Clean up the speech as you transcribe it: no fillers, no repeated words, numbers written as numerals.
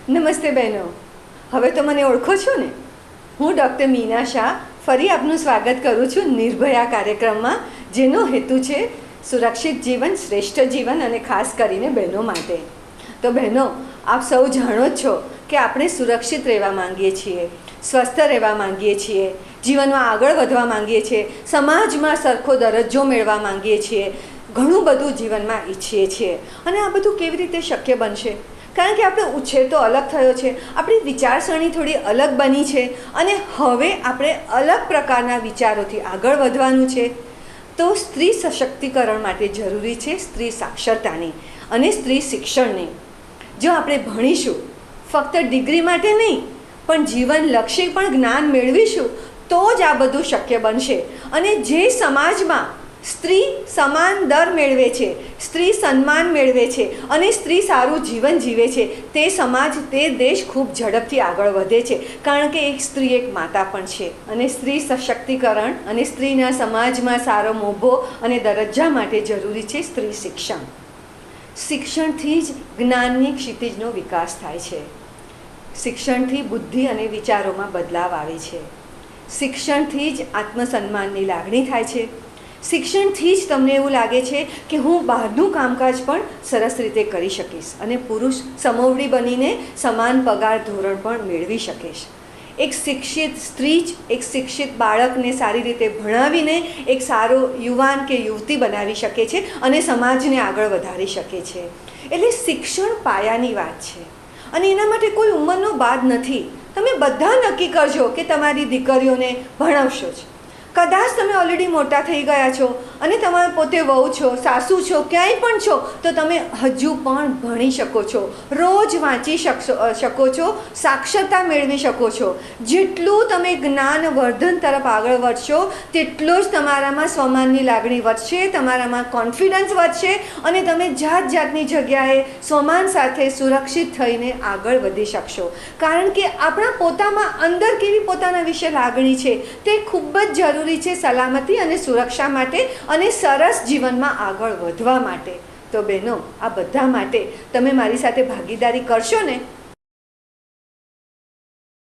નમસ્તે બહેનો, હવે તો મને ઓળખો છો ને? હું ડૉક્ટર મીના શાહ ફરી આપનું સ્વાગત કરું છું નિર્ભયા કાર્યક્રમમાં, જેનો હેતુ છે સુરક્ષિત જીવન, શ્રેષ્ઠ જીવન અને ખાસ કરીને બહેનો માટે. તો બહેનો, આપ સૌ જાણો જ છો કે આપણે સુરક્ષિત રહેવા માંગીએ છીએ, સ્વસ્થ રહેવા માંગીએ છીએ, જીવનમાં આગળ વધવા માંગીએ છીએ, સમાજમાં સરખો દરજ્જો મેળવવા માંગીએ છીએ, ઘણું બધું જીવનમાં ઈચ્છીએ છીએ. અને આ બધું કેવી રીતે શક્ય બનશે? કારણ કે આપણો ઉછેર તો અલગ થયો છે, આપણી વિચારસરણી થોડી અલગ બની છે અને હવે આપણે અલગ પ્રકારના વિચારોથી આગળ વધવાનું છે. તો સ્ત્રી સશક્તિકરણ માટે જરૂરી છે સ્ત્રી સાક્ષરતાની અને સ્ત્રી શિક્ષણની. જો આપણે ભણીશું, ફક્ત ડિગ્રી માટે નહીં પણ જીવનલક્ષી પણ જ્ઞાન મેળવીશું, તો જ આ બધું શક્ય બનશે. અને જે સમાજમાં સ્ત્રી સમાન દર મેળવે છે, સ્ત્રી સન્માન મેળવે છે અને સ્ત્રી સારું જીવન જીવે છે, તે સમાજ, તે દેશ ખૂબ ઝડપથી આગળ વધે છે. કારણ કે એક સ્ત્રી એક માતા પણ છે. અને સ્ત્રી સશક્તિકરણ અને સ્ત્રીના સમાજમાં સારો મોભો અને દરજ્જા માટે જરૂરી છે સ્ત્રી શિક્ષણ. શિક્ષણથી જ જ્ઞાનની ક્ષિતિજનો વિકાસ થાય છે. શિક્ષણથી બુદ્ધિ અને વિચારોમાં બદલાવ આવે છે. શિક્ષણથી જ આત્મસન્માનની લાગણી થાય છે. શિક્ષણથી જ તમને એવું લાગે છે કે હું બહારનું કામકાજ પણ સરસ રીતે કરી શકીશ અને પુરુષ સમોવડી બનીને સમાન પગાર ધોરણ પણ મેળવી શકીશ. એક શિક્ષિત સ્ત્રી જ એક શિક્ષિત બાળકને સારી રીતે ભણાવીને એક સારો યુવાન કે યુવતી બનાવી શકે છે અને સમાજને આગળ વધારી શકે છે. એટલે શિક્ષણ પાયાની વાત છે અને એના માટે કોઈ ઉંમરનો બાદ નથી. તમે બધા નક્કી કરજો કે તમારી દીકરીઓને ભણાવશો જ. કદાચ તમે ઓલરેડી મોટા થઈ ગયા છો અને તમે પોતે વહુ છો, સાસુ છો, ક્યાંય પણ છો, તો તમે હજુ પણ ભણી શકો છો, રોજ વાંચી શકો છો, સાક્ષરતા મેળવી શકો છો. જેટલું તમે જ્ઞાનવર્ધન તરફ આગળ વધશો, તેટલો જ તમારામાં સ્વમાનની લાગણી વધશે, તમારામાં કોન્ફિડન્સ વધશે અને તમે જાત જાતની જગ્યાએ સ્વમાન સાથે સુરક્ષિત થઈને આગળ વધી શકશો. કારણ કે આપણા પોતામાં અંદર કેવી પોતાના વિશે લાગણી છે, તે ખૂબ જ જરૂરી છે સલામતી અને સુરક્ષા માટે અને સરસ જીવનમાં આગળ વધવા માટે. તો બહેનો, આ બધા માટે તમે મારી સાથે ભાગીદારી કરશો ને,